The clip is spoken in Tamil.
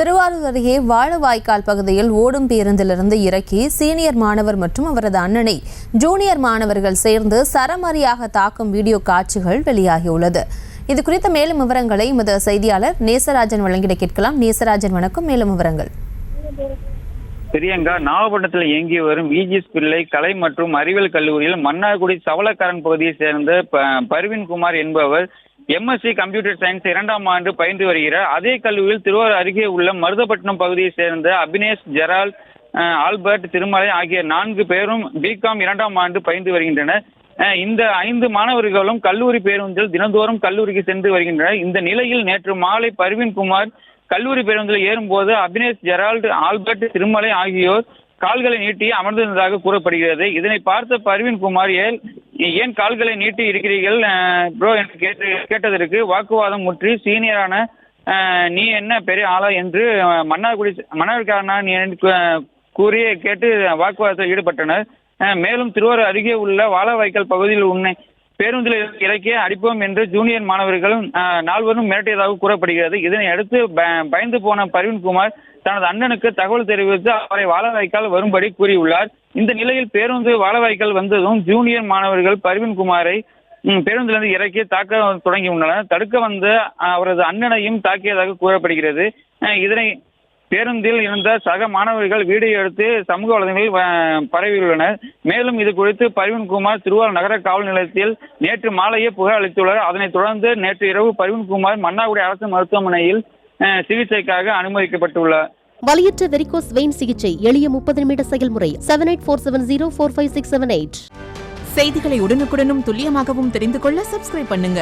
திருவாரூர் அருகே வாழவாய்க்கால் பகுதியில் ஓடும் பேருந்திலிருந்து இறக்கி சீனியர் மாணவர் மற்றும் அவரது அண்ணனை ஜூனியர் மாணவர்கள் சேர்ந்து சரமாரியாக தாக்கும் வீடியோ காட்சிகள் வெளியாகியுள்ளது. இது குறித்த மேலும் விவரங்களை எமது செய்தியாளர் நேசராஜன் வழங்கிட கேட்கலாம். நேசராஜன், வணக்கம். மேலும் விவரங்கள். பிரியங்கா, நாகப்பட்டினத்தில் இயங்கி வரும் விஜிஎஸ் பிள்ளை கலை மற்றும் அறிவியல் கல்லூரியில் மன்னார்குடி சவளக்காரன் பகுதியை சேர்ந்த பர்வீன் குமார் என்பவர் எம்எஸ்சி கம்ப்யூட்டர் சயின்ஸ் 2ஆம் ஆண்டு பயின்று வருகிறார். அதே கல்லூரியில் திருவாரூர் அருகே உள்ள மருதப்பட்டினம் பகுதியை சேர்ந்த அபினேஷ், ஜெரால்ட், ஆல்பர்ட், திருமலை ஆகிய 4 பேரும் பிகாம் 2ஆம் ஆண்டு பயின்று வருகின்றனர். இந்த 5 மாணவர்களும் கல்லூரி பேருந்தில் தினந்தோறும் கல்லூரிக்கு சென்று வருகின்றனர். இந்த நிலையில் நேற்று மாலை பர்வீன் குமார் கல்லூரி பேருந்தில் ஏறும்போது அபினேஷ், ஜெரால்ட், ஆல்பர்ட், திருமலை ஆகியோர் கால்களை நீட்டி அமர்ந்திருந்ததாக கூறப்படுகிறது. இதனை பார்த்த பர்வீன் குமார் ஏன் கால்களை நீட்டி இருக்கிறீர்கள் ப்ரோ என்று கேட்டதற்கு வாக்குவாதம் முற்றி சீனியரான நீ என்ன பெரிய ஆளா என்று மன்னார்காரனா நீ கூறி கேட்டு வாக்குவாதத்தில் ஈடுபட்டனர். மேலும் திருவாரூர் அருகே உள்ள வாழவாய்க்கால் பகுதியில் உன்னை பேருந்தில் இறக்கி அடிப்போம் என்று ஜூனியர் மாணவர்கள் 4 மிரட்டியதாக கூறப்படுகிறது. இதனை அடுத்து பயந்து போன பர்வீன் குமார் தனது அண்ணனுக்கு தகவல் தெரிவித்து அவரை வாழவாய்க்கால் வரும்படி கூறியுள்ளார். இந்த நிலையில் பேருந்து வாழவாய்க்கால் வந்ததும் ஜூனியர் மாணவர்கள் பர்வீன் குமாரை பேருந்திலிருந்து இறக்கி தாக்க தொடங்கியுள்ளனர். தடுக்க வந்த அவரது அண்ணனையும் தாக்கியதாக கூறப்படுகிறது. இதனை பேருந்தில் இருந்த சக மாணவர்கள் வீடியோ எடுத்து சமூக வலைதளங்களில் பரவியுள்ளனர். மேலும் இது குறித்து பர்வீன் குமார் திருவாரூர் நகர காவல் நிலையத்தில் நேற்று மாலையே புகார் அளித்துள்ளார். அதனைத் தொடர்ந்து நேற்று இரவு பர்வீன் குமார் மன்னார்குடி அரசு மருத்துவமனையில் சிகிச்சைக்காக அனுமதிக்கப்பட்டுள்ளார். வலியற்ற வெரிகோஸ் வெயின் சிகிச்சை எளிய 30 நிமிட செயல்முறை. 7847045678. செய்திகளை உடனுக்குடனும் துல்லியமாகவும் தெரிந்து கொள்ள சப்ஸ்கிரைப் பண்ணுங்க.